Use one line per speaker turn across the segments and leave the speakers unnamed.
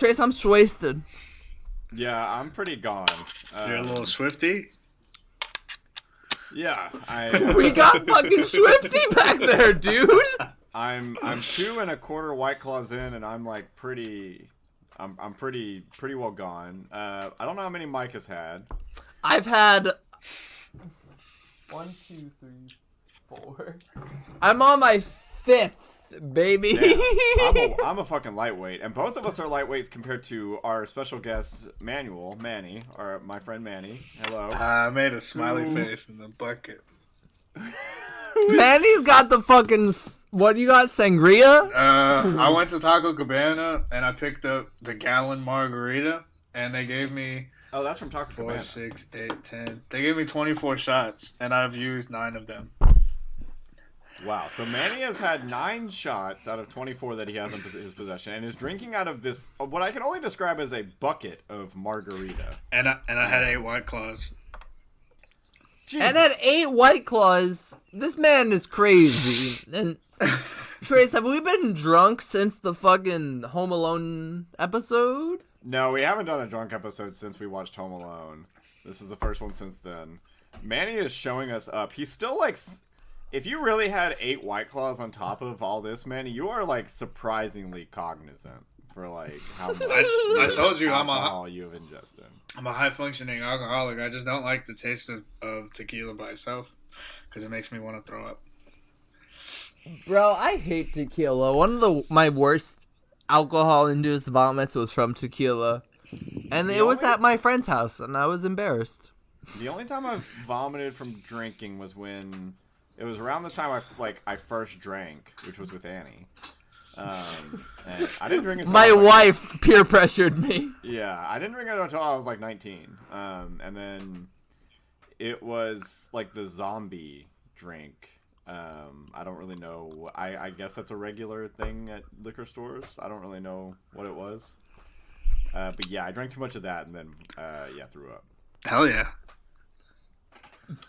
Trace, I'm wasted.
Yeah, I'm pretty gone.
You're a little swifty?
Yeah,
We got fucking Swifty back there, dude.
I'm 2 1/4 White Claws in, and I'm like pretty well gone. I don't know how many Mike has had.
I've had 1, 2, 3, 4. I'm on my 5th, baby.
I'm a fucking lightweight, and both of us are lightweights compared to our special guest, Manny, or my friend Manny. Hello.
I made a smiley face in the bucket.
Manny's got the fucking, what you got, sangria?
I went to Taco Cabana, and I picked up the gallon margarita, and they gave me...
Oh, that's from Taco
4,
Cabana.
6, 8, 10. They gave me 24 shots, and I've used 9 of them.
Wow, so Manny has had 9 shots out of 24 that he has in his possession, and is drinking out of this, what I can only describe as a bucket of margarita.
And I had 8 White Claws.
Jesus.
And at 8 White Claws, this man is crazy. And Trace, have we been drunk since the fucking Home Alone episode?
No, we haven't done a drunk episode since we watched Home Alone. This is the first one since then. Manny is showing us up. He's still like... If you really had 8 White Claws on top of all this, Manny, you are like surprisingly cognizant for like how much
I told you
alcohol you have ingested.
I'm a high-functioning alcoholic. I just don't like the taste of tequila by itself because it makes me want to throw up.
Bro, I hate tequila. One of my worst alcohol-induced vomits was from tequila. And it was at my friend's house, and I was embarrassed.
The only time I've vomited from drinking was when... It was around the time I first drank, which was with Annie. And I didn't drink until
My wife peer pressured me.
Yeah, I didn't drink it until I was like 19. And then it was like the zombie drink. I don't really know. I guess that's a regular thing at liquor stores. I don't really know what it was. But yeah, I drank too much of that and then threw up.
Hell yeah.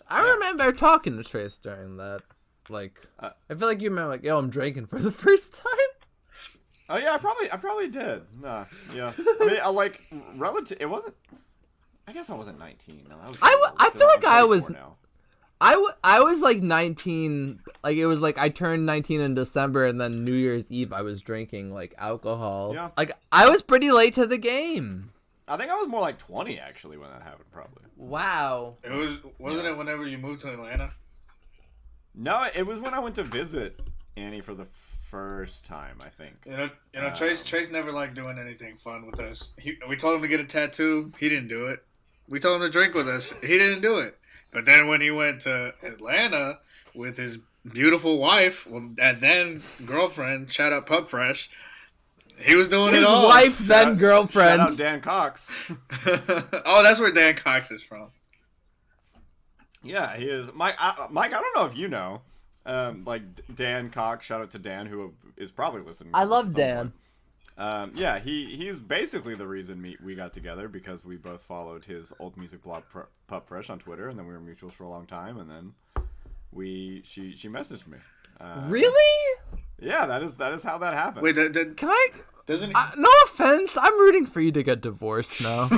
I remember talking to Trace during that. Like, I feel like you remember, like, yo, I'm drinking for the first time.
Oh yeah, I probably did. Nah, yeah. I mean, relative. It wasn't. I guess I wasn't 19. No, that was.
I feel like I was.
Now.
I was like 19. Like it was like I turned 19 in December, and then New Year's Eve I was drinking like alcohol.
Yeah.
Like I was pretty late to the game.
I think I was more like 20 actually when that happened. Probably.
Wow.
Wasn't it whenever you moved to Atlanta?
No, it was when I went to visit Annie for the first time, I think.
You know, Trace never liked doing anything fun with us. We told him to get a tattoo. He didn't do it. We told him to drink with us. He didn't do it. But then when he went to Atlanta with his beautiful wife, and then girlfriend, shout out Pub Fresh, he was doing it all.
His wife, then girlfriend.
Shout out Dan Cox.
Oh, that's where Dan Cox is from.
Yeah, he is. Mike, I don't know if you know. Like Dan Cox, shout out to Dan, who is probably listening.
I love Dan.
Yeah, he's basically the reason we got together because we both followed his old music blog Pup Fresh on Twitter, and then we were mutuals for a long time, and then she messaged me.
Really?
Yeah, that is how that happened.
Wait,
Can I?
doesn't
no offense, I'm rooting for you to get divorced now.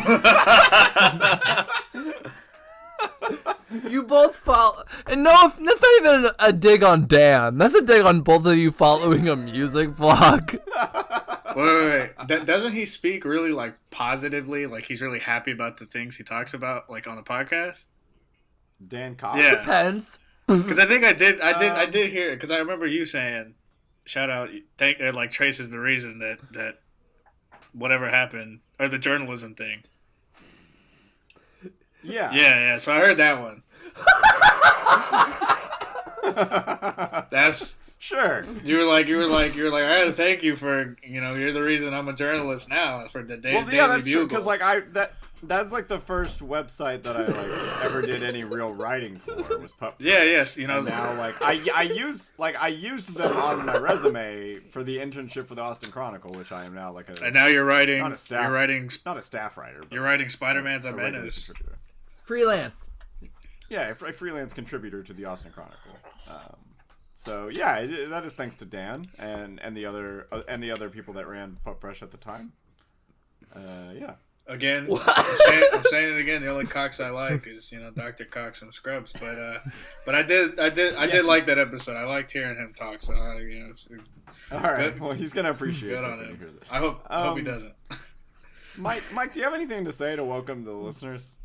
You both follow, and no, that's not even a dig on Dan. That's a dig on both of you following a music vlog.
Wait. Doesn't he speak really like positively? Like he's really happy about the things he talks about, like on the podcast.
Dan Cox.
Yeah.
Depends.
Because I think I did hear it. Because I remember you saying, "Shout out, like Trace is the reason that whatever happened or the journalism thing."
Yeah.
Yeah. So I heard that one. That's
sure.
You were like, I gotta thank you for, you're the reason I'm a journalist now for the day.
Well, yeah, that's true because like that's like the first website that I like ever did any real writing for was Pup.
Yeah, yes,
And now like I used them on my resume for the internship for the Austin Chronicle, which I am now like a.
And now you're writing.
Not a staff.
You're writing.
Not a staff writer.
You're writing Spider-Man's Amenas.
Freelance.
Yeah, a freelance contributor to the Austin Chronicle. So yeah, that is thanks to Dan and the other people that ran Pup Fresh at the time. Yeah.
Again,
What?
I'm saying it again. The only Cox I like is Dr. Cox from Scrubs. But I did like that episode. I liked hearing him talk. So
All right.
Good.
Well, he's gonna appreciate
good
this
on
when he
him.
hears it.
I hope he doesn't.
Mike, do you have anything to say to welcome the listeners?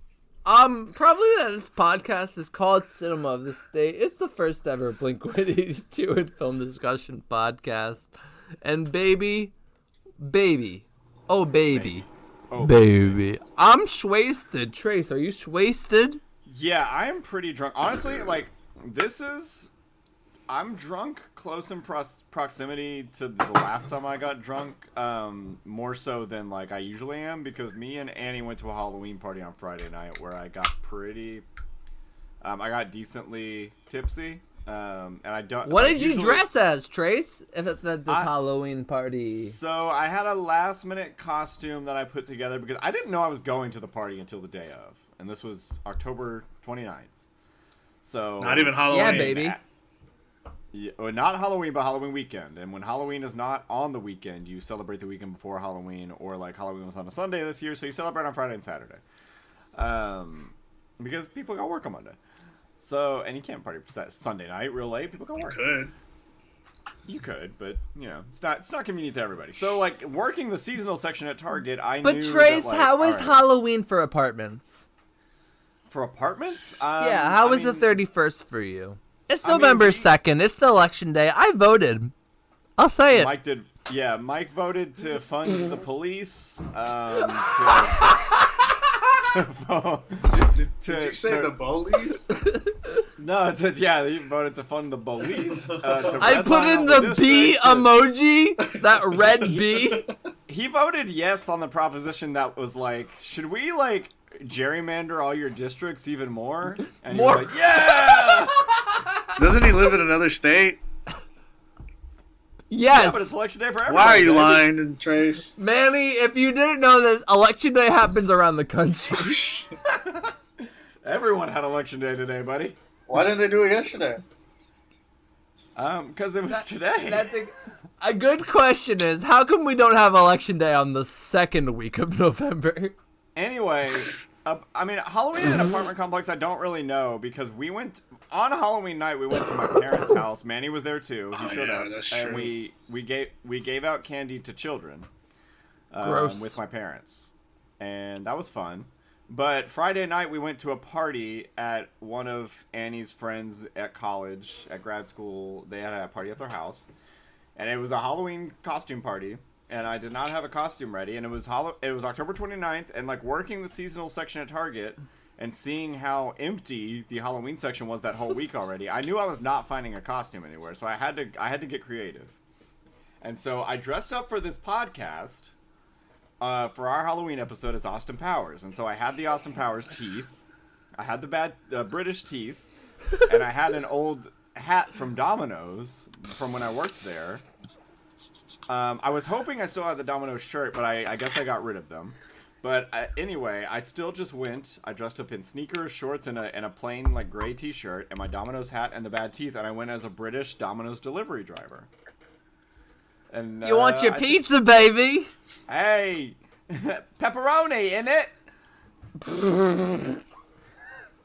Probably that this podcast is called Cinema of the State. It's the first ever Blink-182 and film discussion podcast. And baby, oh baby, I'm shwasted. Trace, are you shwasted?
Yeah, I am pretty drunk. Honestly, like, I'm drunk close in proximity to the last time I got drunk, more so than, like, I usually am, because me and Annie went to a Halloween party on Friday night where I got I got decently tipsy, and I don't...
What did you dress as, Trace, at this Halloween party?
So, I had a last-minute costume that I put together, because I didn't know I was going to the party until the day of, and this was October 29th. So...
Not even Halloween.
Yeah, baby.
Yeah, well, not Halloween, but Halloween weekend. And when Halloween is not on the weekend, you celebrate the weekend before Halloween, or like Halloween was on a Sunday this year, so you celebrate on Friday and Saturday. Because people got work on Monday. So, and you can't party for Sunday night real late. People got work. You could, but it's not convenient to everybody. So, like, working the seasonal section at Target, I knew.
But Trace,
that, like,
how was
right,
Halloween for apartments?
for apartments?
Yeah, how was the 31st for you? It's November 2nd. It's the election day. I voted. I'll say it.
Mike did. Yeah, Mike voted to fund the police.
Did you say the bullies?
No, he voted to fund the police.
I put in the B emoji, that red B.
He voted yes on the proposition that was like, should we like gerrymander all your districts even more? And he was like, yeah!
Doesn't he live in another state?
Yes.
Yeah, but it's election day for everybody.
Why are you lying, Trace?
Manny, if you didn't know this, election day happens around the country.
Everyone had election day today, buddy.
Why didn't they do it yesterday?
Because it was today.
A good question is, how come we don't have election day on the second week of November?
Anyway, I mean, Halloween in an apartment complex, I don't really know, because we went on Halloween night. We went to my parents' house. Manny was there too. He showed up,
that's
and
true.
we gave out candy to children,
Gross.
with my parents, and that was fun. But Friday night we went to a party at one of Annie's friends at college, at grad school. They had a party at their house, and it was a Halloween costume party. And I did not have a costume ready, and it was October 29th, and like working the seasonal section at Target and seeing how empty the Halloween section was that whole week already, I knew I was not finding a costume anywhere, so I had to get creative. And so I dressed up for this podcast for our Halloween episode as Austin Powers, and so I had the Austin Powers teeth, I had the bad British teeth, and I had an old hat from Domino's from when I worked there. I was hoping I still had the Domino's shirt, but I guess I got rid of them. But anyway, I still just went. I dressed up in sneakers, shorts, and a plain like gray T-shirt, and my Domino's hat and the bad teeth, and I went as a British Domino's delivery driver. And
You want your pizza, baby?
Hey, pepperoni in it.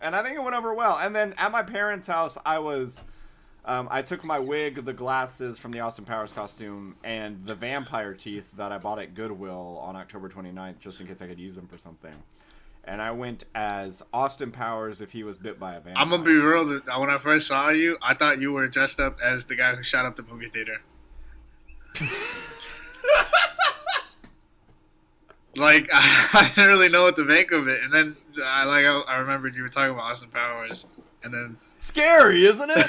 And I think it went over well. And then at my parents' house, I took my wig, the glasses from the Austin Powers costume, and the vampire teeth that I bought at Goodwill on October 29th, just in case I could use them for something. And I went as Austin Powers if he was bit by a vampire.
I'm going to be real. When I first saw you, I thought you were dressed up as the guy who shot up the movie theater. Like, I didn't really know what to make of it. And then I remembered you were talking about Austin Powers. And then...
Scary, isn't it?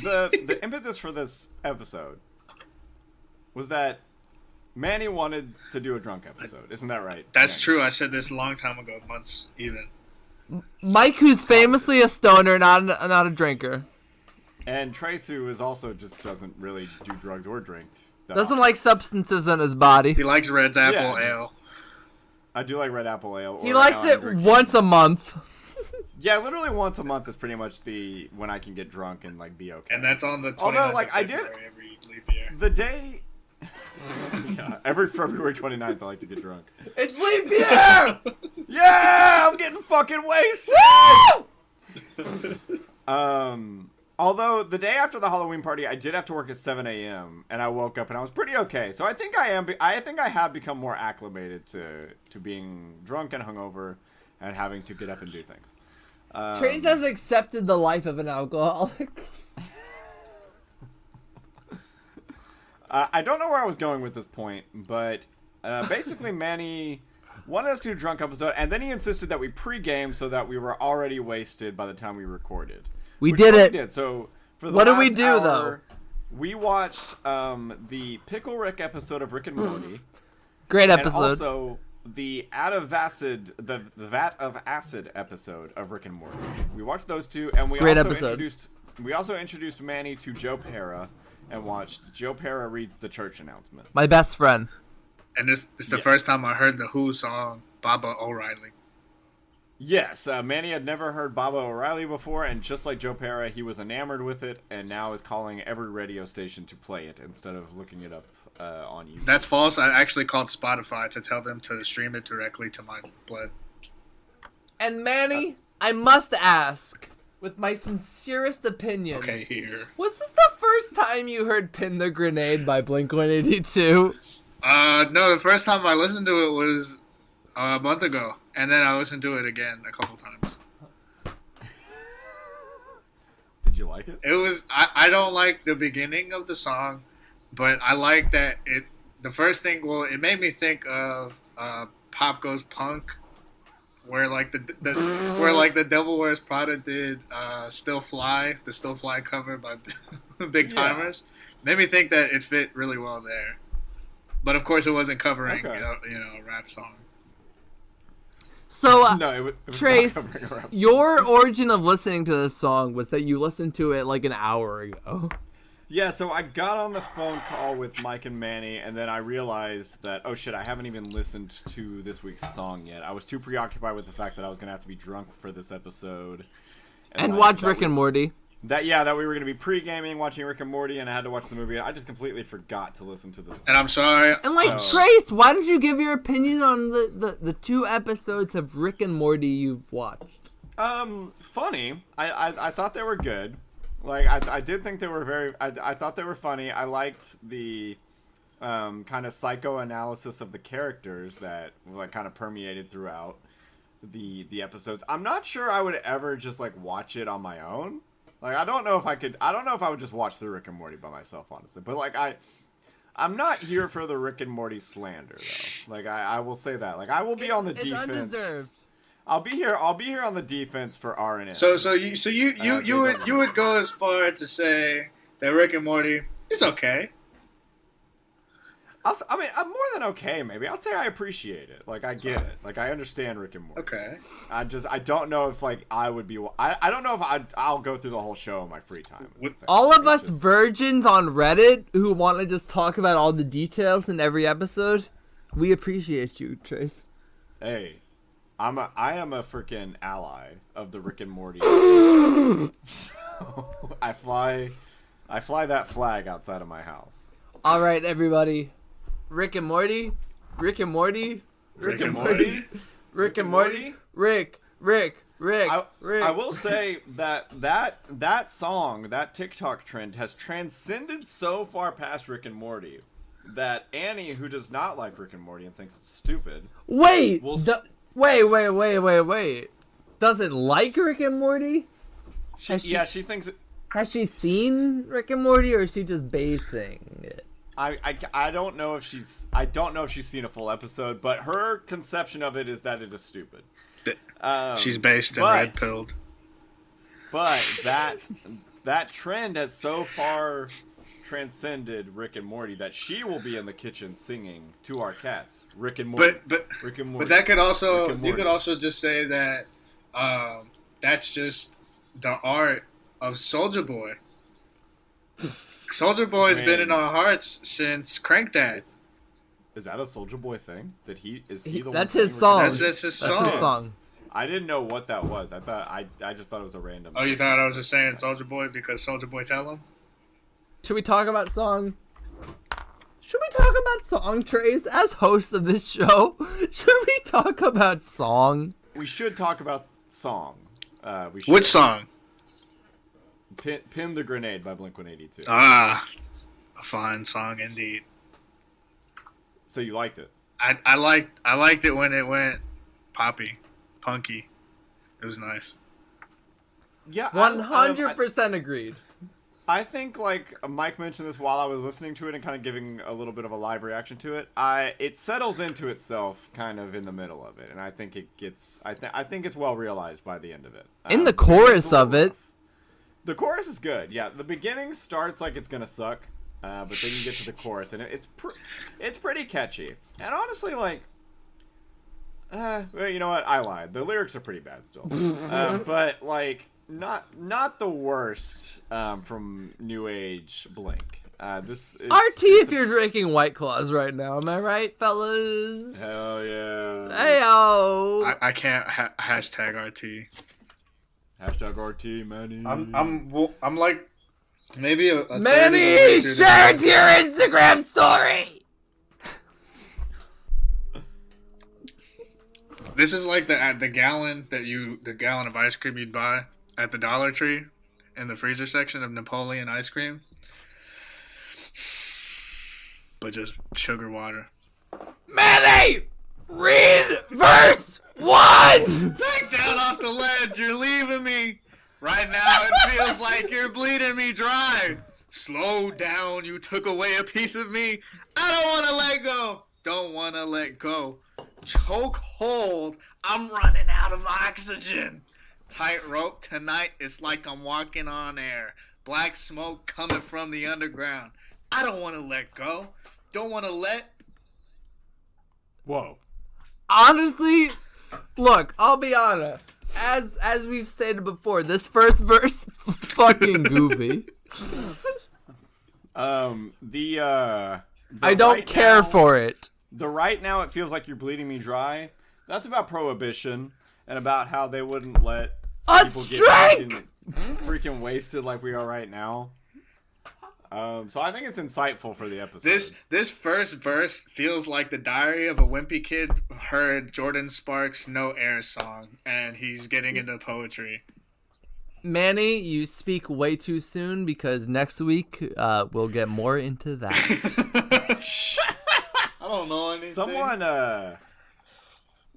The impetus for this episode was that Manny wanted to do a drunk episode. Isn't that right?
That's
Manny?
true. I said this a long time ago, months even.
Mike, who's famously a stoner, not a drinker.
And Trace, who is also just doesn't really do drugs or drink.
Doesn't like substances in his body.
He likes Red's Apple Ale.
I do like Red Apple Ale.
He likes it once a month.
Yeah, literally once a month is pretty much when I can get drunk and like be okay.
And that's on the 29th
Although, like,
of February every leap year.
The day Yeah, every February 29th, I like to get drunk.
It's leap year!
Yeah, I'm getting fucking wasted! Although, the day after the Halloween party, I did have to work at 7 a.m., and I woke up and I was pretty okay. So I think I have become more acclimated to being drunk and hungover and having to get up and do things.
Trace has accepted the life of an alcoholic.
I don't know where I was going with this point, but basically Manny wanted us to do a drunk episode, and then he insisted that we pre-game so that we were already wasted by the time we recorded.
We did it.
We did. So for the
what did
last
we do
hour,
though?
We watched the Pickle Rick episode of Rick and Morty.
Great episode.
And also the the Vat of Acid episode of Rick and Morty. We watched those two, and we also introduced Manny to Joe Pera and watched Joe Pera reads the church announcements.
My best friend.
And this is the first time I heard the Who song, Baba O'Reilly.
Yes, Manny had never heard Baba O'Reilly before, and just like Joe Pera, he was enamored with it, and now is calling every radio station to play it instead of looking it up on YouTube.
That's false. I actually called Spotify to tell them to stream it directly to my blood.
And Manny, I must ask, with my sincerest opinion.
Okay, here.
Was this the first time you heard Pin the Grenade by Blink-182?
No, the first time I listened to it was a month ago, and then I listened to it again a couple times.
Did you like it?
It was, I don't like the beginning of the song, but I like that the first thing, well, it made me think of Pop Goes Punk, where like the Devil Wears Prada did Still Fly, the Still Fly cover by Big Timers. Made me think that it fit really well there. But of course it wasn't covering a rap song.
So,
no, it was
Trace,
not covering a rap song.
your origin of listening to this song was that you listened to it like an hour ago.
Yeah, so I got on the phone call with Mike and Manny, and then I realized that, oh shit, I haven't even listened to this week's song yet. I was too preoccupied with the fact that I was going to have to be drunk for this episode.
And watch Rick and Morty.
That we were going to be pre-gaming, watching Rick and Morty, and I had to watch the movie. I just completely forgot to listen to this.
And I'm sorry.
And Trace, why don't you give your opinion on the 2 episodes of Rick and Morty you've watched?
Funny. I thought they were good. Like, I did think they were very... I thought they were funny. I liked the kind of psychoanalysis of the characters that like kind of permeated throughout the episodes. I'm not sure I would ever just like watch it on my own. Like, I don't know if I would just watch the Rick and Morty by myself, honestly. But like, I'm not here for the Rick and Morty slander, though. Like, I will say that. Like, I will be on the defense. It's undeserved. I'll be here on the defense for R&M.
So you would go as far to say that Rick and Morty is okay.
I mean, I'm more than okay, maybe. I'd say I appreciate it. Like, I get it. Like, I understand Rick and Morty.
Okay.
I don't know if, like, I would be... I don't know if I'll go through the whole show in my free time.
All of us virgins on Reddit who want to just talk about all the details in every episode, we appreciate you, Trace.
Hey, I am a freaking ally of the Rick and Morty. So, I fly that flag outside of my house.
All right, everybody. Rick and Morty, Rick and Morty, Rick and Morty, Rick and Morty, Rick.
I will say that song, that TikTok trend has transcended so far past Rick and Morty that Annie, who does not like Rick and Morty and thinks it's stupid,
wait, doesn't like Rick and Morty?
She thinks it.
Has she seen Rick and Morty, or is she just basing it?
I don't know if she's seen a full episode, but her conception of it is that it is stupid.
She's based and red pilled.
But that trend has so far transcended Rick and Morty that she will be in the kitchen singing to our cats, Rick and Morty. Rick and Morty.
But that could also you could also just say that that's just the art of Soulja Boy. Soulja Boy has been in our hearts since Crank That.
Is that a Soulja Boy thing?
That's his song.
That's his song.
I didn't know what that was. I just thought it was a random.
Oh, you thought I was just saying Soulja Boy because Soulja Boy tell him?
Should we talk about song? Should we talk about song trays as host of this show? Should we talk about song?
We should talk about song.
Which song?
Pin the Grenade by Blink-182.
Ah, a fine song indeed.
So you liked it?
I liked it when it went poppy, punky. It was nice.
Yeah,
100% agreed.
I think, like, Mike mentioned this while I was listening to it and kind of giving a little bit of a live reaction to it. It settles into itself kind of in the middle of it, and I think it gets. I think it's well realized by the end of it.
In the chorus of it,
the chorus is good. Yeah, the beginning starts like it's gonna suck, but then you get to the chorus, and it's pretty catchy. And honestly, like, well, you know what? I lied. The lyrics are pretty bad still, but like. Not the worst from New Age Blink. This is,
RT if you're drinking White Claws right now. Am I right, fellas?
Hell yeah.
Heyo.
I can't hashtag RT.
Hashtag RT, Manny.
I'm like maybe a
Manny, share it to your Instagram story.
This is like the gallon of ice cream you'd buy at the Dollar Tree in the freezer section of Napoleon ice cream. But just sugar water.
Manny, read verse 1.
Back down off the ledge, you're leaving me. Right now it feels like you're bleeding me dry. Slow down, you took away a piece of me. I don't want to let go. Don't want to let go. Choke hold, I'm running out of oxygen. Tightrope tonight, it's like I'm walking on air. Black smoke coming from the underground. I don't want to let go. Don't want to let.
Whoa.
Honestly, look, I'll be honest. As we've stated before, this first verse fucking goofy. I don't care for it.
The right now it feels like you're bleeding me dry. That's about prohibition and about how they wouldn't let people get freaking wasted like we are right now. So I think it's insightful for the episode.
This first verse feels like the diary of a wimpy kid heard Jordan Sparks' No Air song, and he's getting into poetry.
Manny, you speak way too soon because next week we'll get more into that.
I don't know anything.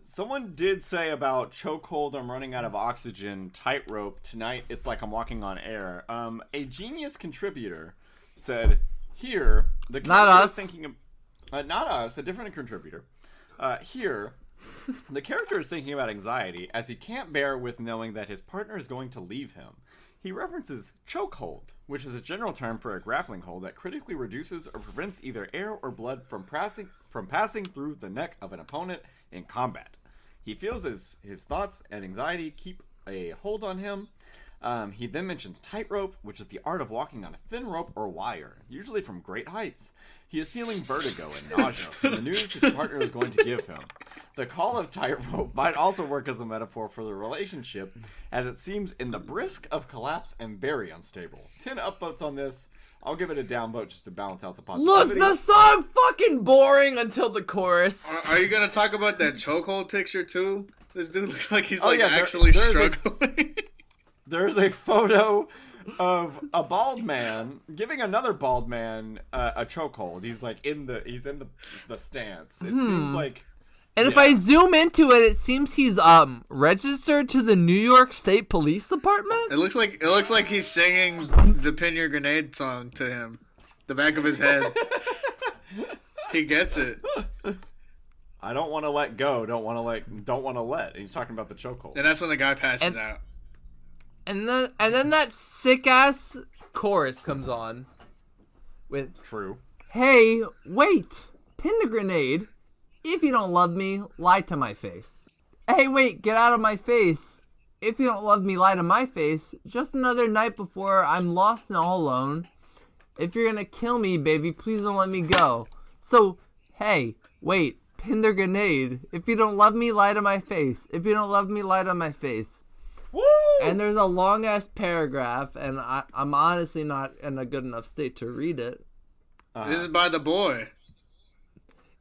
Someone did say about chokehold, I'm running out of oxygen, tightrope, tonight it's like I'm walking on air. A genius contributor said, here, the
not us.
Not us, a different contributor. Here, the character is thinking about anxiety as he can't bear with knowing that his partner is going to leave him. He references chokehold, which is a general term for a grappling hold that critically reduces or prevents either air or blood from passing through the neck of an opponent in combat. He feels his thoughts and anxiety keep a hold on him. He then mentions tightrope, which is the art of walking on a thin rope or wire, usually from great heights. He is feeling vertigo and nausea from the news his partner is going to give him. The call of tightrope might also work as a metaphor for the relationship, as it seems in the brisk of collapse and very unstable. 10 upvotes on this. I'll give it a downvote just to balance out the positivity.
Look, the song fucking boring until the chorus.
Are you gonna talk about that chokehold picture too? This dude looks like he's actually struggling.
There's a photo of a bald man giving another bald man a chokehold. He's like in the stance. It seems like.
And if I zoom into it, it seems he's registered to the New York State Police Department.
It looks like he's singing the Pin Your Grenade song to him. The back of his head. He gets it.
I don't want to let go. Don't want to let. And he's talking about the chokehold.
And that's when the guy passes out.
And then that sick ass chorus comes on with
True.
Hey, wait, pin the grenade. If you don't love me, lie to my face. Hey, wait, get out of my face. If you don't love me, lie to my face. Just another night before I'm lost and all alone. If you're gonna kill me, baby, please don't let me go. So, hey, wait, pin the grenade. If you don't love me, lie to my face. If you don't love me, lie to my face.
Woo!
And there's a long ass paragraph, and I'm honestly not in a good enough state to read it.
This is by the boy.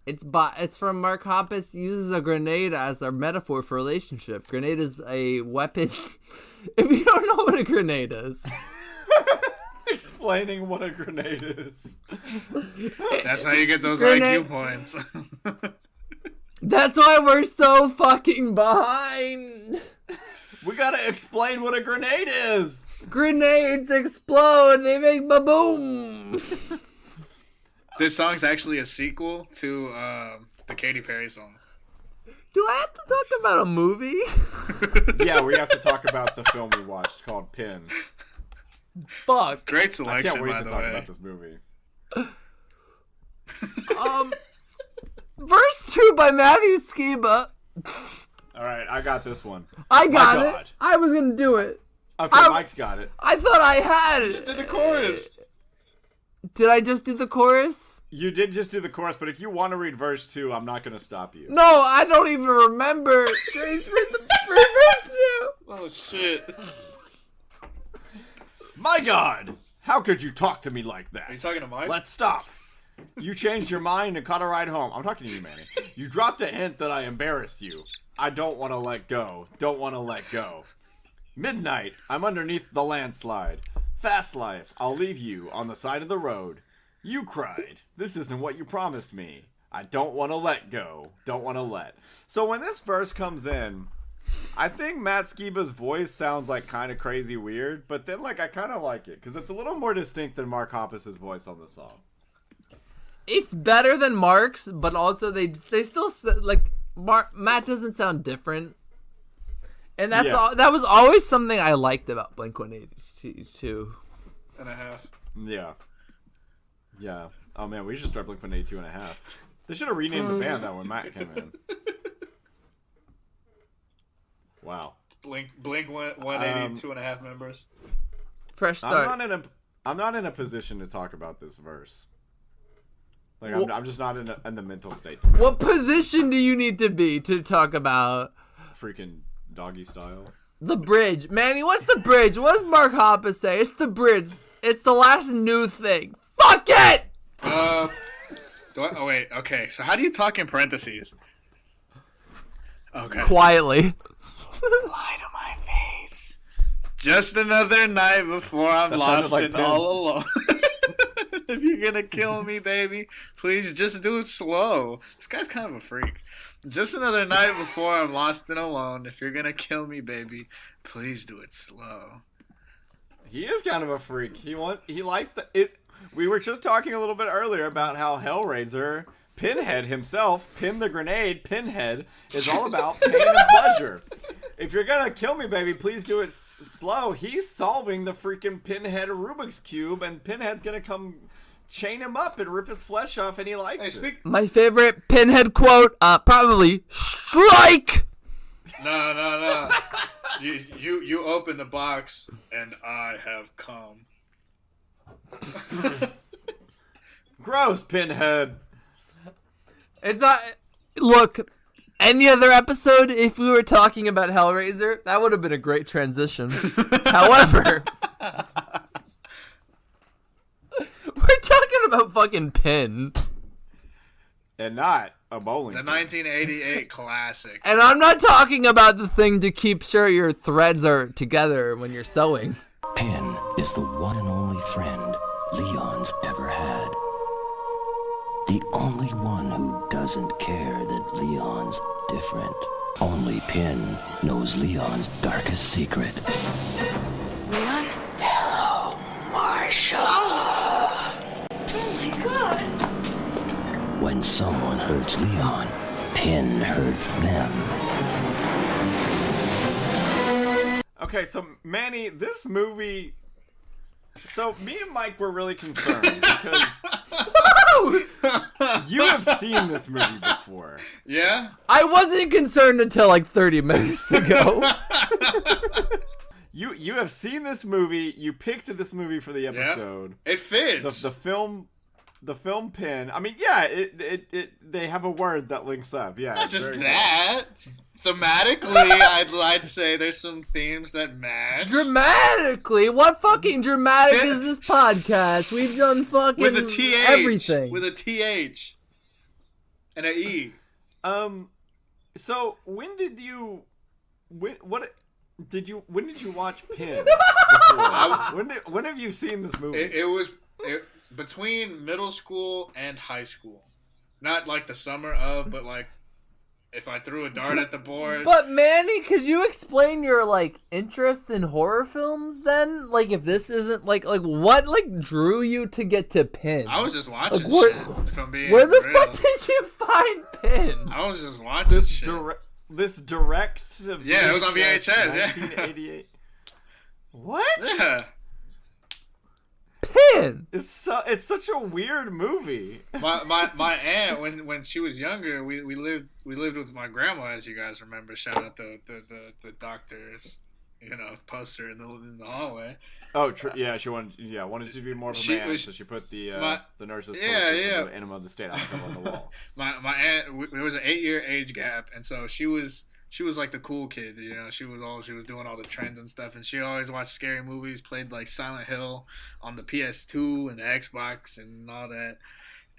It's from Mark Hoppus uses a grenade as a metaphor for relationship. Grenade is a weapon. If you don't know what a grenade is.
Explaining what a grenade is.
That's how you get those
Grenade.
IQ points.
That's why we're so fucking behind.
We gotta explain what a grenade is.
Grenades explode. They make ba-boom.
This song's actually a sequel to the Katy Perry song.
Do I have to talk about a movie?
Yeah, we have to talk about the film we watched called Pin.
Fuck.
Great
I
selection,
can't wait
by
to
the
talk
way.
about this movie.
Verse 2 by Matthew Skiba.
Alright, I got this one.
I got
My
it.
God.
I was gonna do it.
Okay, Mike's got it.
I thought I had it.
Just did the chorus.
Did I just do the chorus?
You did just do the chorus, but if you want to read verse 2, I'm not going to stop you.
No, I don't even remember. Just read the verse 2.
Oh, shit.
My God! How could you talk to me like that?
Are you talking to Mike?
Let's stop. You changed your mind and caught a ride home. I'm talking to you, Manny. You dropped a hint that I embarrassed you. I don't want to let go. Don't want to let go. Midnight. I'm underneath the landslide. Fast life. I'll leave you on the side of the road. You cried. This isn't what you promised me. I don't want to let go. Don't want to let. So when this verse comes in, I think Matt Skiba's voice sounds like kind of crazy weird, but then like I kind of like it because it's a little more distinct than Mark Hoppus's voice on the song.
It's better than Mark's, but also they still like Matt doesn't sound different, and that's all. That was always something I liked about Blink-182.
And a half.
Yeah. Yeah. Oh man, we should start Blink-182 and a half. They should have renamed the band that when Matt came in. Wow.
Blink 182 and a half members.
Fresh start.
I'm not in a position to talk about this verse. Like I'm just not in the mental state.
What position do you need to be to talk about
Freaking doggy style.
the bridge? Manny, what's the bridge? What does Mark Hoppus say? It's the bridge. It's the last new thing. Fuck it!
Oh, wait. Okay, so how do you talk in parentheses? Okay.
Quietly.
Lie to my face. Just another night before I'm
That
lost
sounded like
and
Pin.
all alone. If you're gonna kill me, baby, please just do it slow. This guy's kind of a freak. Just another night before I'm lost and alone. If you're gonna kill me, baby, please do it slow.
He is kind of a freak. He likes it. We were just talking a little bit earlier about how Hellraiser, Pinhead himself, Pin the Grenade, Pinhead, is all about pain and pleasure. If you're gonna kill me, baby, please do it slow. He's solving the freaking Pinhead Rubik's Cube, and Pinhead's gonna come chain him up and rip his flesh off, and he likes it.
My favorite Pinhead quote, probably, strike!
No. You open the box, and I have come.
Gross, Pinhead.
It's not. Look, any other episode, if we were talking about Hellraiser, that would have been a great transition. However, we're talking about fucking Pin.
And not a bowling
The
pin.
1988 classic.
And I'm not talking about the thing to keep sure your threads are together when you're sewing.
Pin is the one and only friend Leon's ever had. The only one who doesn't care that Leon's different. Only Pin knows Leon's darkest secret.
Leon?
Hello, Marshall.
Oh my god.
When someone hurts Leon, Pin hurts them.
Okay, so Manny, this movie. So me and Mike were really concerned because you have seen this movie before.
Yeah?
I wasn't concerned until like 30 minutes ago.
You have seen this movie. You picked this movie for the episode.
It fits.
The film Pin. I mean, yeah, they have a word that links up. Yeah,
Not
it's
just
very
that. Thematically, I'd say there's some themes that match.
Dramatically? What fucking dramatic is this podcast? We've done fucking
With a TH.
everything.
With a TH. And an E.
So when did you watch Pin? When have you seen this movie?
It was between middle school and high school. Not like the summer of, but like if I threw a dart at the board.
But Manny, could you explain your like interest in horror films then? Like if this isn't like what like drew you to get to Pin?
I was just watching
like,
shit. If I'm being
where the
real.
fuck did you find Pin?
I was just watching shit.
This direct.
Yeah, it was on VHS.
1988. What?
Yeah.
Pin.
It's such a weird movie.
My aunt when she was younger, we lived with my grandma, as you guys remember. Shout out the doctor's poster in the hallway.
Oh, yeah, she wanted to be more of a man, so she put the nurse's poster of the Enema of the State on the wall.
My aunt, there was an 8-year age gap, and so she was like the cool kid, She was doing all the trends and stuff, and she always watched scary movies. Played like Silent Hill on the PS2 and the Xbox and all that,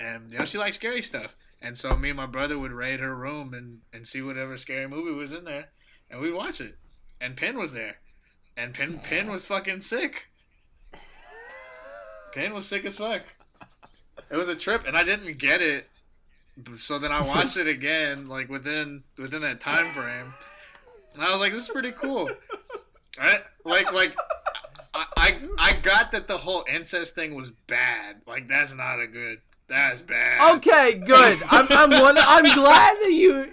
and she liked scary stuff. And so me and my brother would raid her room and see whatever scary movie was in there, and we'd watch it. And Pin was there, and Pin was fucking sick. Pin was sick as fuck. It was a trip, and I didn't get it. So then I watched it again, like within that time frame, and I was like, "This is pretty cool." I got that the whole incest thing was bad. Like that's bad.
Okay, good. I'm glad that you,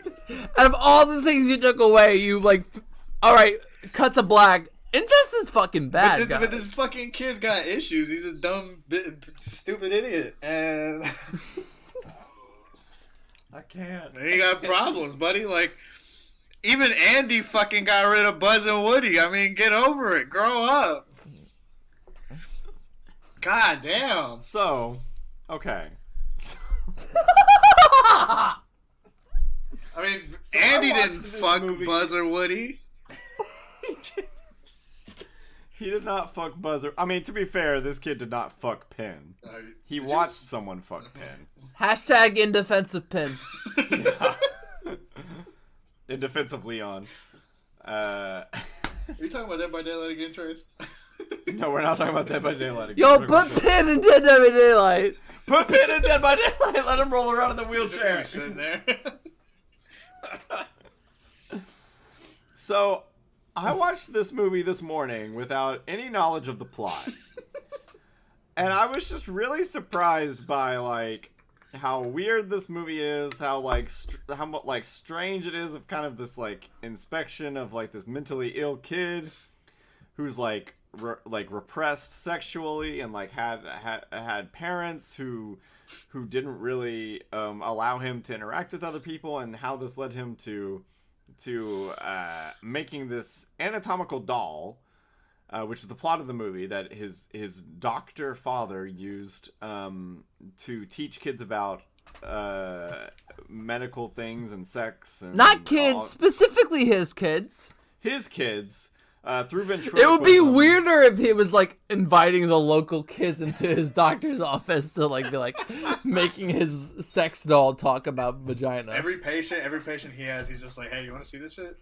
out of all the things you took away, you like, all right, cut to black. Incest is fucking bad,
but this fucking kid's got issues. He's a dumb, stupid idiot, and.
I can't.
He got problems, buddy. Like, even Andy fucking got rid of Buzz and Woody. I mean, get over it. Grow up. God damn.
So, okay.
I mean, so Andy didn't fuck Buzz or Woody.
He did not fuck Buzz. I mean, to be fair, this kid did not fuck Pin. He watched someone fuck Pin.
Hashtag in defense of Pin.
Yeah. In defense of Leon.
Are you talking about Dead by Daylight again, Trace?
No, we're not talking about Dead by Daylight again.
Yo, put Pin in Dead by Daylight.
Put Pin in Dead by Daylight. Let him roll around in the wheelchair.
Just sitting there.
So, I watched this movie this morning without any knowledge of the plot. And I was just really surprised by, like, how weird this movie is, how strange it is of kind of this, like, inspection of, like, this mentally ill kid who's, like, repressed sexually and, like, had parents who didn't really allow him to interact with other people, and how this led him to making this anatomical doll, which is the plot of the movie, that his doctor father used to teach kids about medical things and sex. And
not kids, specifically his kids.
His kids. Through ventriloquism.
It would be weirder if he was like inviting the local kids into his doctor's office to like be like making his sex doll talk about vagina.
Every patient he has, he's just like, "Hey, you want to see this shit?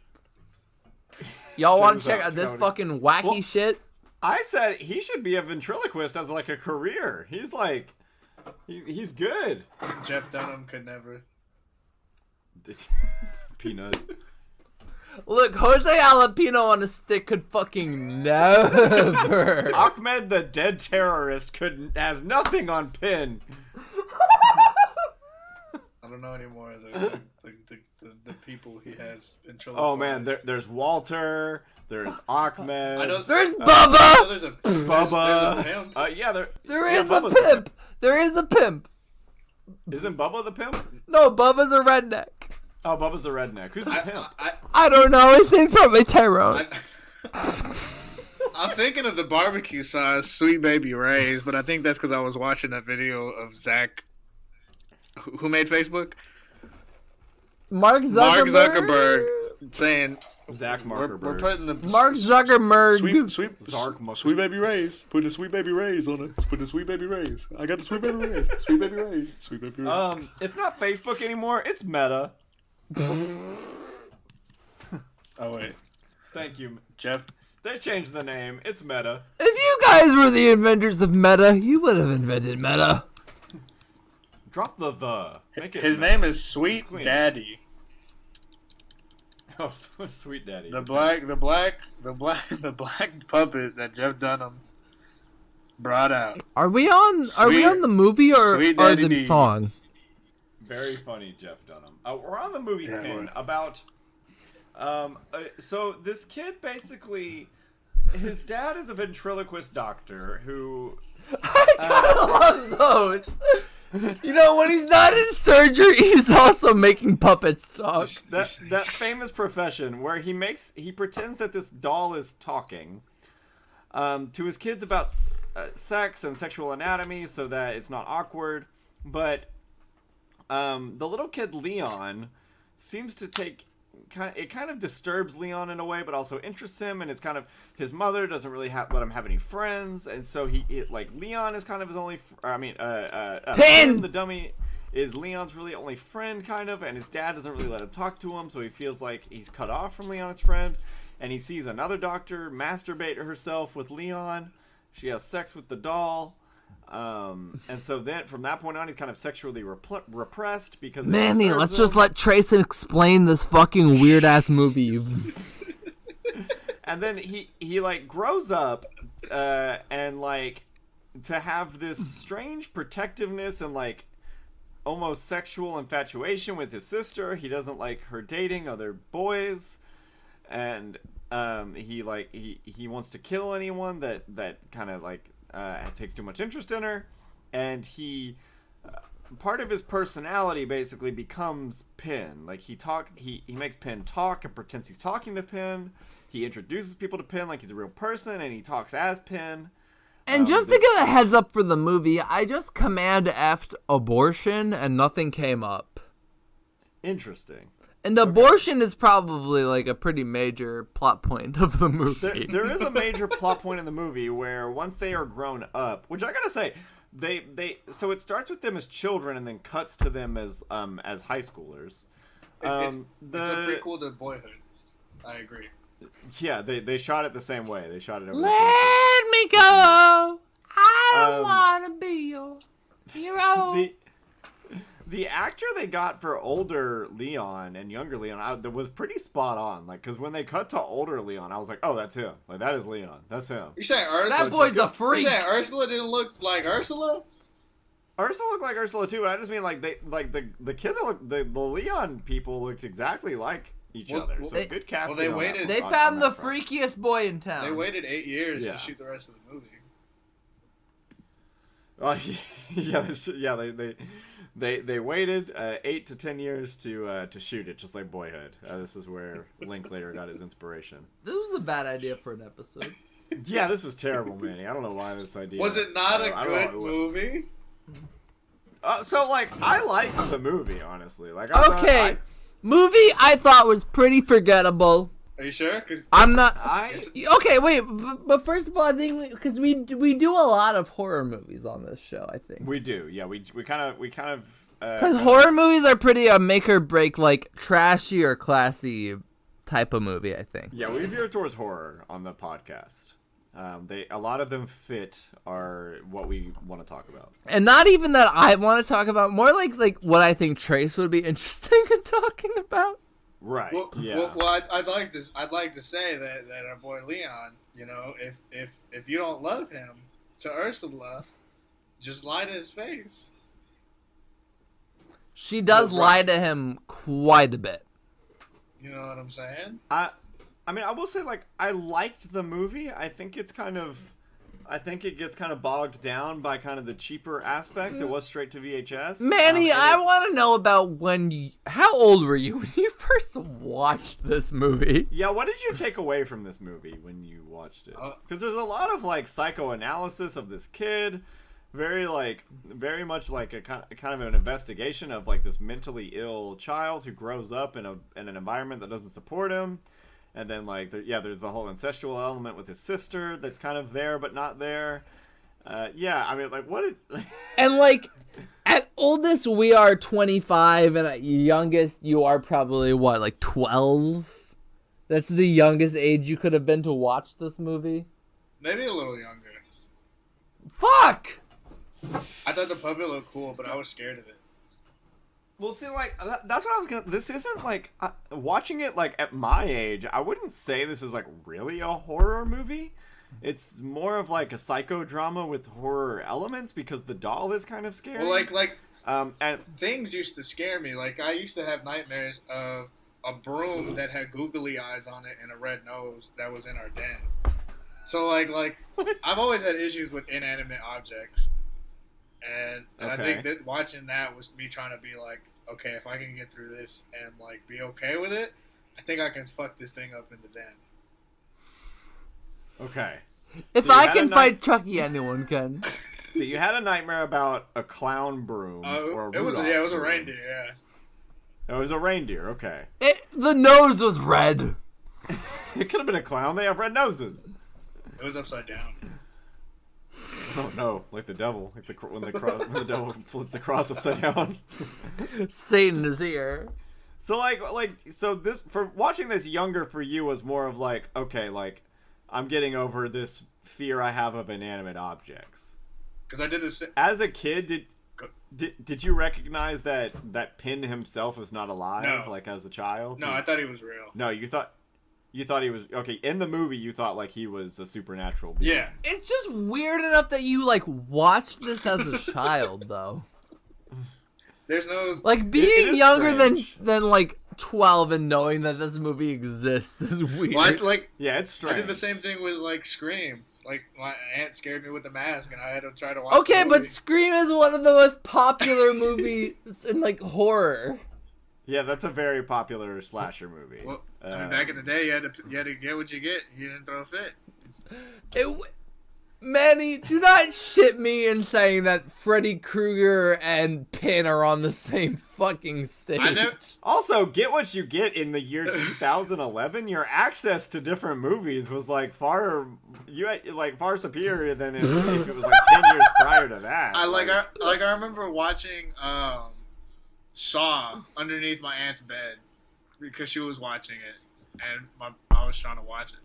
Y'all want to check out this fucking wacky shit?"
I said he should be a ventriloquist as like a career. He's like, he's good.
Jeff Dunham could never.
Peanut.
Look, Jose Jalapeno on a stick could fucking never.
Ahmed the dead terrorist has nothing on Pin.
I don't know anymore the people he has ventriloquized.
Oh man, there's Walter. There's Ahmed.
I know, there's Bubba.
There's a
Bubba.
There's a pimp.
There
is a pimp. There is a pimp.
Isn't Bubba the pimp?
No, Bubba's a redneck.
Oh, Bubba's the redneck. Who's the pimp?
I don't know. His name's probably Tyrone.
I'm thinking of the barbecue sauce, Sweet Baby Ray's, but I think that's because I was watching a video of Zach. Who made Facebook?
Mark Zuckerberg.
saying
Zach
we're
Markerberg.
putting the
Mark Zuckerberg.
Sweet baby Rays. Put the sweet baby Rays on it. Put the sweet baby Rays. I got the sweet baby Rays. Sweet baby Rays. Sweet baby Rays.
It's not Facebook anymore. It's Meta.
Oh wait,
Thank you,
Jeff.
They changed the name. It's Meta.
If you guys were the inventors of meta, you would have invented meta.
Drop the. Make it
His
Meta.
name is Sweet
Clean.
Daddy.
Oh, Sweet Daddy.
The black puppet that Jeff Dunham brought out.
Are we on the movie or
Sweet
or
Daddy
the
D.
song?
Very funny, Jeff Dunham. We're on the movie
Yeah,
Pin
we're-
about. So this kid basically, his dad is a ventriloquist doctor who.
I kind of love those. You know, when he's not in surgery, he's also making puppets talk.
That famous profession where he pretends that this doll is talking to his kids about sex and sexual anatomy so that it's not awkward. But the little kid Leon seems to take it kind of disturbs Leon in a way, but also interests him. And it's kind of his mother doesn't really let him have any friends, and so Leon is kind of his only. Pin the dummy is Leon's really only friend, kind of, and his dad doesn't really let him talk to him, so he feels like he's cut off from Leon, his friend. And he sees another doctor masturbate herself with Leon. She has sex with the doll. And so then from that point on, he's kind of sexually repressed because
Manny, let's just let Trace explain this fucking weird ass movie.
And then he like grows up and like to have this strange protectiveness and like almost sexual infatuation with his sister. He doesn't like her dating other boys, and he wants to kill anyone that kind of like takes too much interest in her. And he part of his personality basically becomes Pin. Like he makes Pin talk and pretends he's talking to Pin. He introduces people to Pin like he's a real person, and he talks as Pin.
And just to give a heads up for the movie, I just Command F'd abortion and nothing came up.
Interesting.
And abortion is probably like a pretty major plot point of the movie.
There is a major plot point in the movie where once they are grown up, which I gotta say, so it starts with them as children and then cuts to them as high schoolers.
It's a prequel to Boyhood. I agree.
Yeah, they shot it the same way. They shot it over.
Let me go. I don't wanna be your hero.
The actor they got for older Leon and younger Leon that was pretty spot on. Like, because when they cut to older Leon, I was like, oh, that's him. Like, that is Leon. That's him.
You saying Ursula?
That boy's a freak.
You saying Ursula didn't look like Ursula?
Ursula looked like Ursula too, but I just mean like the kid that looked, the Leon people looked exactly like each other. So good casting.
Well, they waited.
They found the freakiest boy in town.
They waited 8 years to shoot the rest of the movie.
They waited 8 to 10 years to shoot it, just like Boyhood. This is where Linklater got his inspiration.
This was a bad idea for an episode.
Yeah, this was terrible, Manny. I don't know why this idea.
Was it not a good movie?
So like, I liked the movie, honestly. Like,
movie I thought was pretty forgettable.
Are you sure? Cause
I'm not. Okay, wait. But first of all, I think because we do a lot of horror movies on this show. I think
we do. Yeah, we kind of.
Because horror movies are pretty make or break, like trashy or classy type of movie. I think.
Yeah, we veer towards horror on the podcast. A lot of them fit what we want to talk about, and
not even that I want to talk about. More like what I think Trace would be interesting in talking about.
Right.
Well,
yeah.
Well, I'd like to say that our boy Leon, you know, if you don't love him, to Ursula, just lie to his face.
She does lie to him quite a bit.
You know what I'm saying?
I mean, I will say, like, I liked the movie. I think it gets kind of bogged down by kind of the cheaper aspects. It was straight to VHS.
Manny, I want to know about how old were you when you first watched this movie?
Yeah, what did you take away from this movie when you watched it? Because there's a lot of, like, psychoanalysis of this kid. very much like a kind of an investigation of like this mentally ill child who grows up in an environment that doesn't support him, and then like there's the whole incestual element with his sister that's kind of there but not there. I mean, like, what?
And like, at oldest we are 25, and at youngest you are probably what, like 12? That's the youngest age you could have been to watch this movie.
Maybe a little younger.
Fuck!
I thought the puppet looked cool, but I was scared of it.
Well, see, like, that's what I was gonna... This isn't, like... watching it, like, at my age, I wouldn't say this is, like, really a horror movie. It's more of, like, a psychodrama with horror elements, because the doll is kind of scary.
Well, like
and
things used to scare me. Like, I used to have nightmares of a broom that had googly eyes on it and a red nose that was in our den. So, like I've always had issues with inanimate objects. And I think that watching that was me trying to be like, okay, if I can get through this and like be okay with it, I think I can fuck this thing up in the den.
Okay.
If
So
I can fight Chucky, anyone can.
So you had a nightmare about a clown broom or a
it was
Rudolph
a
broom.
reindeer, yeah.
Oh, it was a reindeer, okay.
The nose was red.
It could have been a clown. They have red noses.
It was upside down.
Oh no, like the devil, like when the devil flips the cross upside down.
Satan is here.
So so this, for watching this younger for you, was more of like, okay, like I'm getting over this fear I have of inanimate objects.
Because I did this
as a kid. Did you recognize that Pin himself was not alive?
No.
Like as a child?
No, I thought he was real.
No, you thought he was okay. In the movie, you thought like he was a supernatural being.
Yeah.
It's just weird enough that you like watched this as a child, though.
There's no
Like
It
being
is
younger
strange.
than like 12 and knowing that this movie exists is weird.
Yeah, it's strange.
I did the same thing with like Scream. Like my aunt scared me with the mask, and I had to try to watch.
Okay,
the
but
movie.
Scream is one of the most popular movies in like horror.
Yeah, that's a very popular slasher movie.
Well, I mean, back in the day, you had to get what you get. You didn't throw a fit.
Manny, do not shit me in saying that Freddy Krueger and Pin are on the same fucking stage.
I know.
Also, get what you get in the year 2011. Your access to different movies was like far superior than if it was like 10 years prior to that.
I remember watching Saw underneath my aunt's bed because she was watching it, and I was trying to watch it.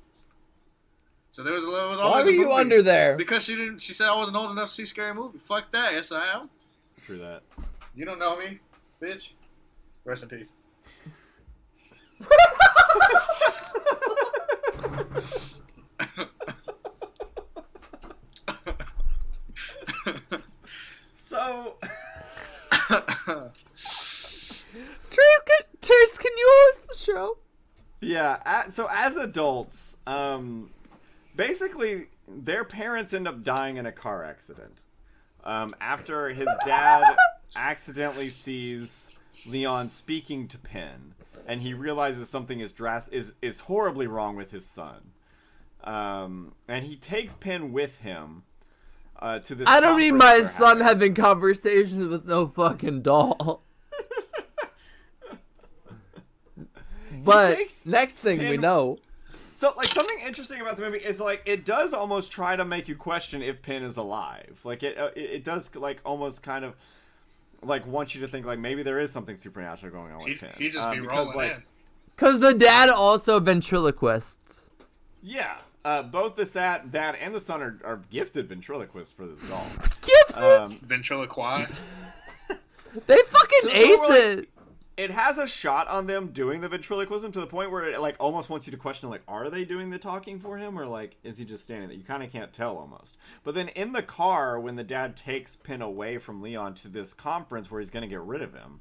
So there was always
Why
a
were you
movie.
under there?
Because she said I wasn't old enough to see scary movie. Fuck that. Yes, I am.
True that.
You don't know me, bitch. Rest in peace.
So,
Trace, can you host the show?
yeah. So as adults, basically, their parents end up dying in a car accident. After his dad accidentally sees Leon speaking to Penn, and he realizes something is horribly wrong with his son. And he takes Penn with him to this.
I don't need
conference
my
they're
son
having.
having conversations with no fucking doll. But
takes
next thing we
Penn-
know.
So, like, something interesting about the movie is, like, it does almost try to make you question if Penn is alive. Like, it does, like, almost kind of, like, want you to think, like, maybe there is something supernatural going on with Penn.
He just be
because,
rolling
like,
in.
Because the dad also ventriloquists.
Yeah. Both the dad and the son are gifted ventriloquists for this doll.
Gifted?
Ventriloquy.
They fucking
So
ace
we're like-
it.
It has a shot on them doing the ventriloquism to the point where it, like, almost wants you to question, like, are they doing the talking for him, or, like, is he just standing there? You kind of can't tell, almost. But then in the car, when the dad takes Penn away from Leon to this conference where he's going to get rid of him,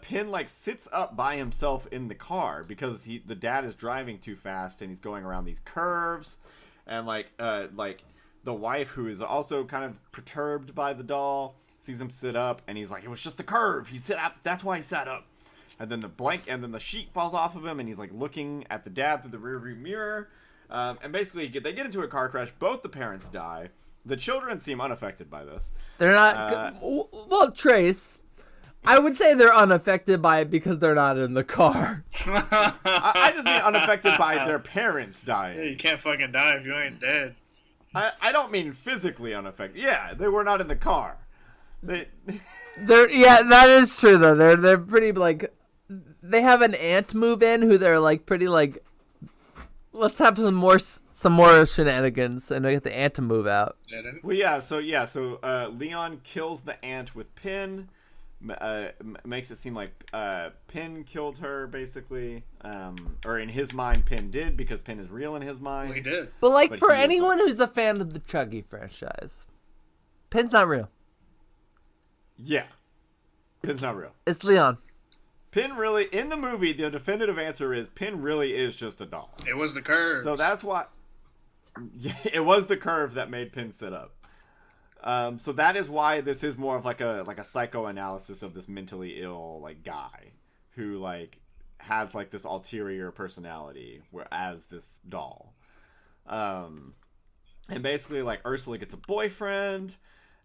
Penn, like, sits up by himself in the car because the dad is driving too fast and he's going around these curves, and, like, the wife, who is also kind of perturbed by the doll, sees him sit up, and he's like, it was just the curve. He sat up. That's why he sat up. And then the sheet falls off of him, and he's like looking at the dad through the rearview mirror. And basically, they get into a car crash. Both the parents die. The children seem unaffected by this.
They're not. Well, Trace, I would say they're unaffected by it because they're not in the car.
I just mean unaffected by their parents dying.
Yeah, you can't fucking die if you ain't dead.
I don't mean physically unaffected. Yeah, they were not in the car. That
is true though. They're pretty like. They have an aunt move in who they're like pretty like. Let's have some more shenanigans and get the aunt to move out.
Well, so Leon kills the aunt with Pin. Makes it seem like Pin killed her, basically. Or in his mind, Pin did, because Pin is real in his mind.
Well, he did.
But for anyone who's a fan of the Chucky franchise, Pin's not real.
Yeah. Pin's not real.
It's Leon.
Pin really, in the movie, the definitive answer is Pin really is just a doll.
It was the curve.
So that's why. Yeah, it was the curve that made Pin sit up. So that is why this is more of like a psychoanalysis of this mentally ill like guy who like has like this ulterior personality as this doll. And basically like Ursula gets a boyfriend.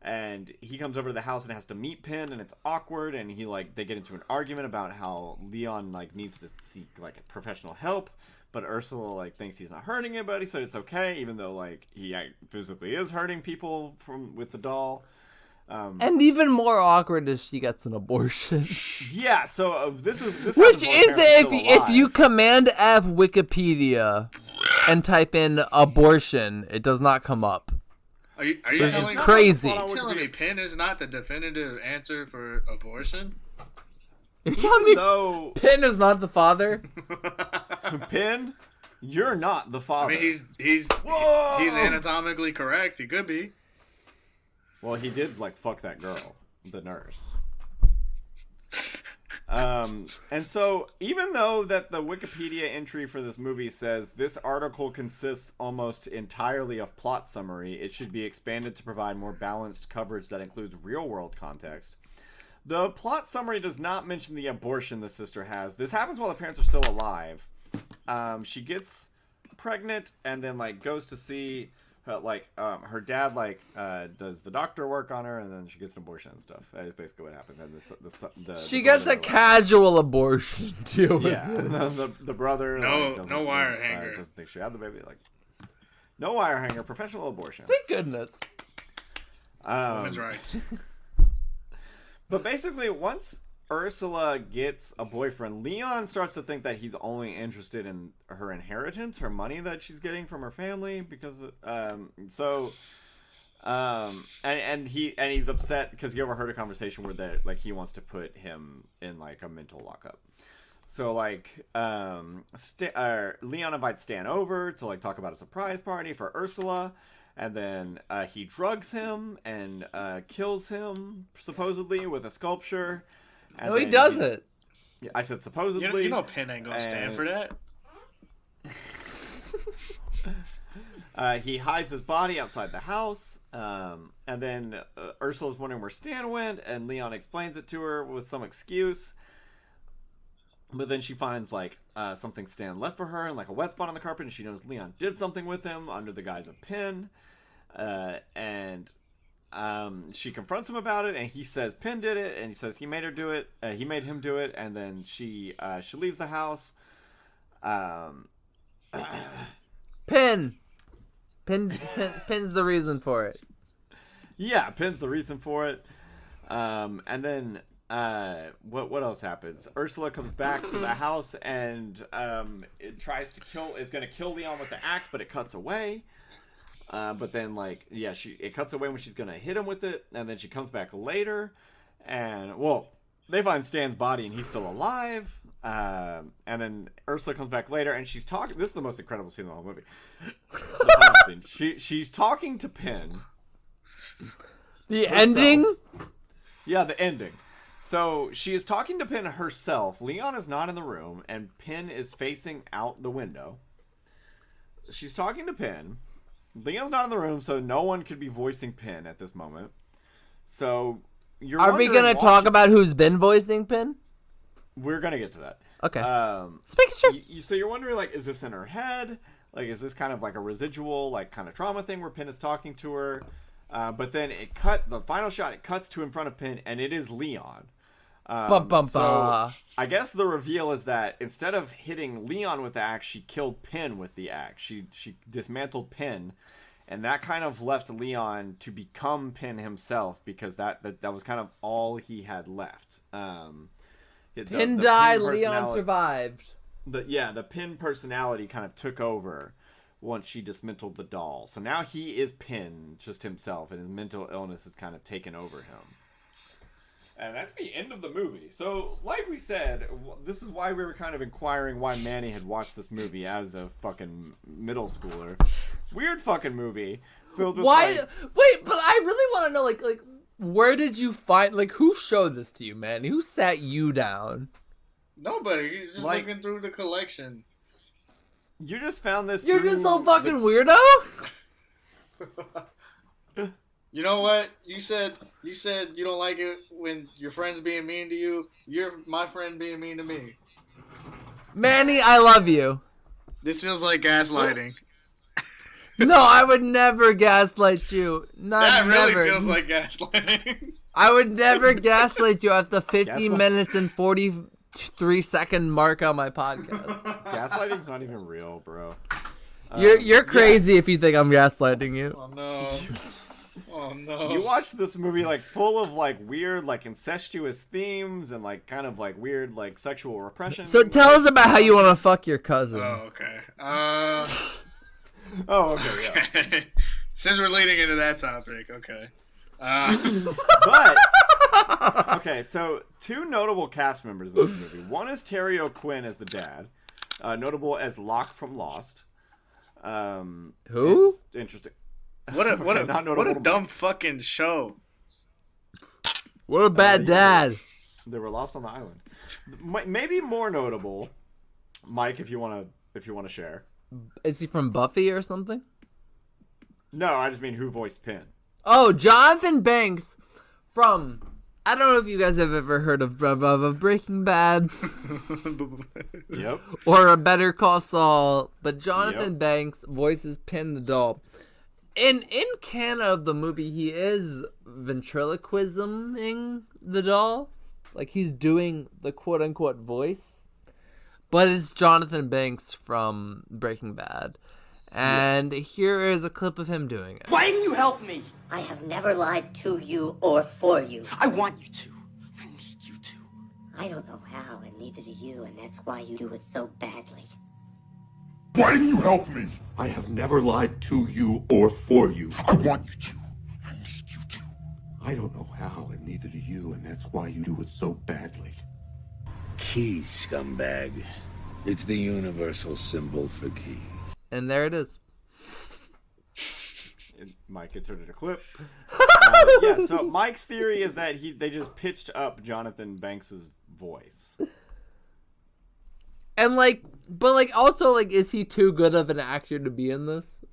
And he comes over to the house and has to meet Pin, and it's awkward. And they get into an argument about how Leon like needs to seek like professional help, but Ursula like thinks he's not hurting anybody, so it's okay, even though like he physically is hurting people with the doll.
And even more awkward is she gets an abortion.
Yeah, so this
which is if you command F Wikipedia and type in abortion, it does not come up.
Are you
it's crazy.
telling me Pin is not the definitive answer for abortion?
You're telling me Pin is not the father?
Pin, you're not the father.
I mean, he's anatomically correct. He could be.
Well, he did like fuck that girl, the nurse. And so even though that the Wikipedia entry for this movie says this article consists almost entirely of plot summary, it should be expanded to provide more balanced coverage that includes real world context. The plot summary does not mention the abortion the sister has. This happens while the parents are still alive. She gets pregnant and then like goes to see her dad does the doctor work on her, and then she gets an abortion and stuff. That is basically what happens. And
she gets a casual abortion too.
Yeah, and then the brother
no wire hanger.
Doesn't think she had the baby. Like no wire hanger, professional abortion.
Thank goodness.
Women's rights.
But basically, once Ursula gets a boyfriend, Leon starts to think that he's only interested in her inheritance, her money that she's getting from her family, because and he's upset because he overheard a conversation where he wants to put him in like a mental lockup. So like Leon invites Stan over to like talk about a surprise party for Ursula. And then he drugs him and kills him supposedly with a sculpture. And
no, he doesn't.
Yeah, I said supposedly.
You know Pin ain't gonna stand for
that. He hides his body outside the house. And then Ursula's wondering where Stan went, and Leon explains it to her with some excuse. But then she finds like something Stan left for her and like a wet spot on the carpet, and she knows Leon did something with him under the guise of Pin. And she confronts him about it, and he says Pin did it, and he says he made her do it. He made him do it, and then she leaves the house.
Pin's the reason for it.
Yeah, Pin's the reason for it. And then what else happens? Ursula comes back to the house and it tries to is gonna kill Leon with the axe, but it cuts away. But then it cuts away when she's gonna hit him with it, and then she comes back later, and they find Stan's body and he's still alive. And then Ursula comes back later and she's talking. This is the most incredible scene in the whole movie. She's talking to Pin.
The ending?
Yeah, the ending. So she is talking to Pin herself. Leon is not in the room, and Pin is facing out the window. She's talking to Pin. Leon's not in the room, so no one could be voicing Pin at this moment. So
are we going to talk about who's been voicing Pin?
We're going to get to that.
Okay. Just making sure.
So you're wondering, like, is this in her head? Like, is this kind of like a residual, like, kind of trauma thing where Pin is talking to her? But then the final shot, it cuts to in front of Pin, and it is Leon. So I guess the reveal is that instead of hitting Leon with the axe, she killed Pin with the axe. She dismantled Pin, and that kind of left Leon to become Pin himself, because that was kind of all he had left.
Pin died, Leon survived.
The Pin personality kind of took over once she dismantled the doll. So now he is Pin, just himself, and his mental illness has kind of taken over him. And that's the end of the movie. So, like we said, this is why we were kind of inquiring why Manny had watched this movie as a fucking middle schooler. Weird fucking movie filled with
why? Wait, but I really want to know, like, where did you find, like, who showed this to you, Manny? Who sat you down?
Nobody. He's just looking through the collection.
You just found this.
You're just a fucking weirdo.
You know what? You said you don't like it when your friend's being mean to you. You're my friend being mean to me.
Manny, I love you.
This feels like gaslighting.
No, I would never gaslight you. That
really feels like gaslighting.
I would never gaslight you at the 50 minutes and 43-second mark on my podcast.
Gaslighting's not even real, bro.
You're crazy if you think I'm gaslighting you.
Oh no. Oh no.
You watched this movie like full of like weird like incestuous themes and like kind of like weird like sexual repression.
So tell us about how you want to fuck your cousin.
Oh, okay.
Yeah.
Since we're leading into that topic, okay.
But okay, so two notable cast members in this movie. One is Terry O'Quinn as the dad, notable as Locke from Lost.
Who?
Interesting.
What a dumb fucking show.
What a bad dad.
They were lost on the island. Maybe more notable, Mike, if you want to share.
Is he from Buffy or something?
No, I just mean who voiced Pin.
Oh, Jonathan Banks from... I don't know if you guys have ever heard of Breaking Bad.
Yep.
Or a Better Call Saul. But Jonathan Banks voices Pin the doll. In canon of the movie, he is ventriloquisming the doll. Like, he's doing the quote-unquote voice. But it's Jonathan Banks from Breaking Bad. And here is a clip of him doing it.
Why didn't you help me?
I have never lied to you or for you.
I want you to. I need you to.
I don't know how, and neither do you, and that's why you do it so badly.
Why didn't you help me? I have never lied to you or for you. I want you to. I need you to. I don't know how, and neither do you, and that's why you do it so badly.
Keys, scumbag. It's the universal symbol for keys.
And there it is.
Mike inserted a clip. So Mike's theory is that they just pitched up Jonathan Banks's voice.
And but also is he too good of an actor to be in this?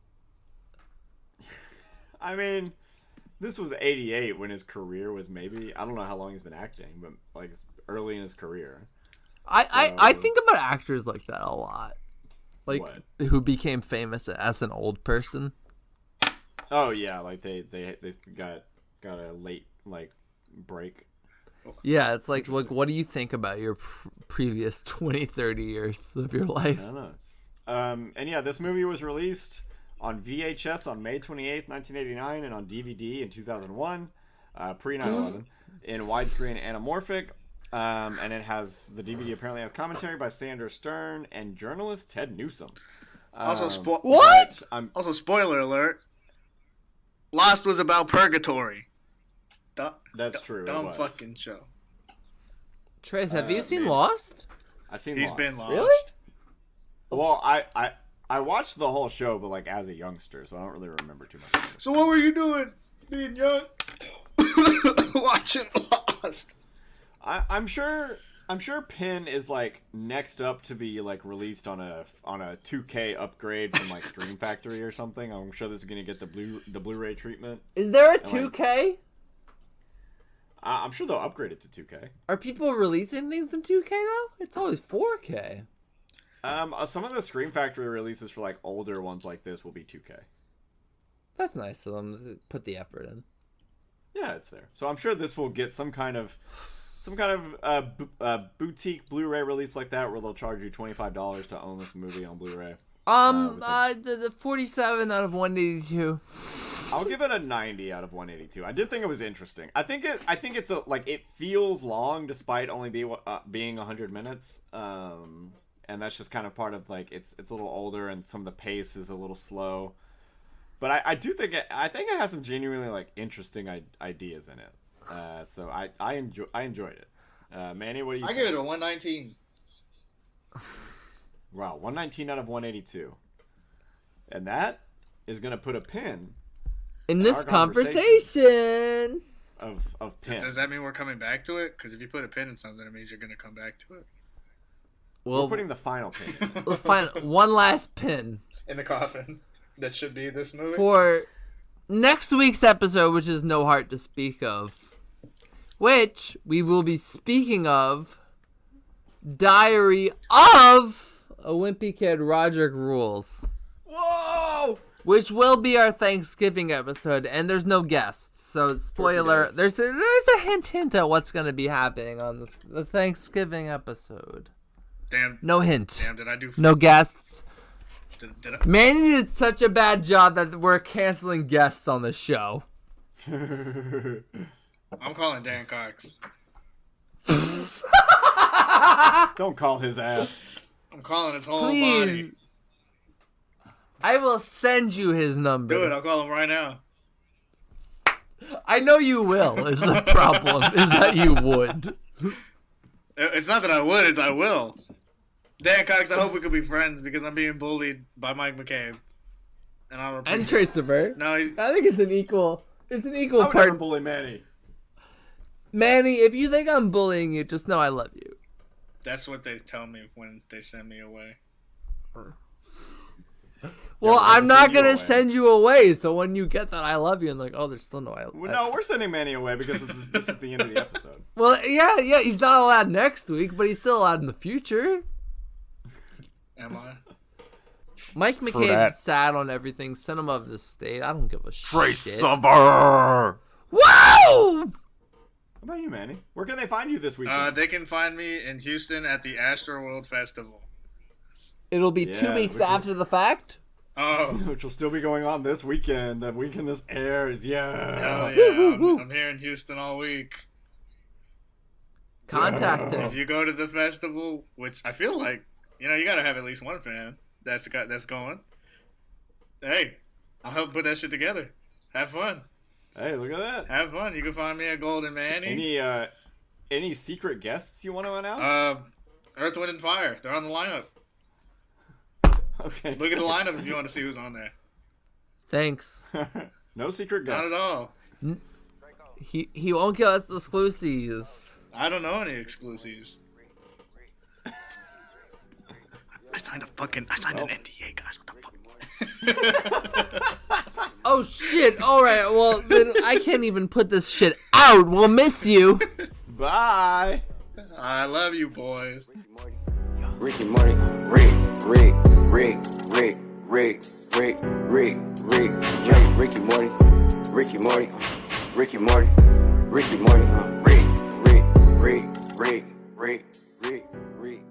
I mean, this was 88 when his career was maybe, I don't know how long he's been acting, but like early in his career.
I think about actors like that a lot. Like,
what?
Who became famous as an old person.
Oh yeah, like they got a late break.
Yeah, it's like what do you think about your previous 20, 30 years of your life?
I don't know. And yeah, this movie was released on VHS on May 28th, 1989, and on DVD in 2001, pre 9/11, in widescreen anamorphic. And it has, the DVD apparently has commentary by Sandra Stern and journalist Ted Newsom.
Also,
what?
Also, spoiler alert. Lost was about purgatory.
That's true.
Dumb fucking show.
Trace, have you seen Lost?
I've seen
He's
Lost.
been Lost.
Really?
Well, I watched the whole show, but like as a youngster, so I don't really remember too much.
So what were you doing being young? Watching Lost.
I'm sure Pin is like next up to be like released on a 2K upgrade from like Scream Factory or something. I'm sure this is gonna get the Blu-ray treatment.
Is there a 2K?
I'm sure they'll upgrade it to 2K.
Are people releasing things in 2K though? It's always 4K.
Some of the Scream Factory releases for like older ones like this will be 2K.
That's nice of them to put the effort in.
Yeah, it's there. So I'm sure this will get some kind of boutique Blu-ray release like that, where they'll charge you $25 to own this movie on Blu-ray.
The 47 out of 182.
I'll give it a 90 out of 182. I did think it was interesting. I think it's it feels long despite only being 100 minutes. And that's just kind of part of like it's a little older and some of the pace is a little slow. But I do think it has some genuinely like interesting ideas in it. So I enjoyed it. Manny, what do you think?
give it a 119.
Wow, 119 out of 182. And that is going to put a pin
in this conversation
of pin.
Does that mean we're coming back to it? Because if you put a pin in something, it means you're going to come back to it.
We're putting the final pin in.
We'll find one last pin
in the coffin. That should be this movie.
For next week's episode, which is No Heart to Speak of, which we will be speaking of Diary of a Wimpy Kid, Roderick Rules.
Whoa!
Which will be our Thanksgiving episode, and there's no guests, so spoiler. There's a hint at what's going to be happening on the Thanksgiving episode.
Damn.
No hint.
Damn, did I do?
No guests.
Did I?
Manny did such a bad job that we're canceling guests on the show.
I'm calling Dan Cox.
Don't call his ass.
I'm calling his whole body.
I will send you his number.
Do it. I'll call him right now.
I know you will, is the problem, is that you would.
It's not that I would, it's I will. Dan Cox, I hope we could be friends because I'm being bullied by Mike McCabe. And
Trace Savert.
No, I
think it's an equal
I would
part.
never bully Manny.
Manny, if you think I'm bullying you, just know I love you.
That's what they tell me when they send me away.
Well, I'm not going to send you away, so when you get that I love you, and like, oh, there's still no I love you.
No, we're sending Manny away because this is the end of the episode.
Well, yeah, he's not allowed next week, but he's still allowed in the future.
Am I?
Mike McCabe's sad on everything. Cinema of the State. I don't give a
Trace
shit.
Summer!
Woo!
How about you, Manny? Where can they find you this weekend?
They can find me in Houston at the Astroworld Festival.
It'll be 2 weeks after the fact.
Oh.
Which will still be going on this weekend. The weekend this airs. Yeah.
Hell yeah. I'm here in Houston all week.
Contact him.
If you go to the festival, which I feel like, you got to have at least one fan that's going. Hey, I'll help put that shit together. Have fun.
Hey, look at that.
Have fun. You can find me at Golden Manny.
Any secret guests you want to announce?
Earth, Wind, and Fire. They're on the lineup.
Okay.
Look at the lineup if you want to see who's on there.
Thanks.
No secret guests.
Not at all.
He won't give us the exclusives.
I don't know any exclusives. I signed an NDA, guys. What the fuck?
Oh shit! All right. Well, then I can't even put this shit out. We'll miss you.
Bye.
I love you, boys.
Ricky Morty, Rick, Ricky Morty, Rick.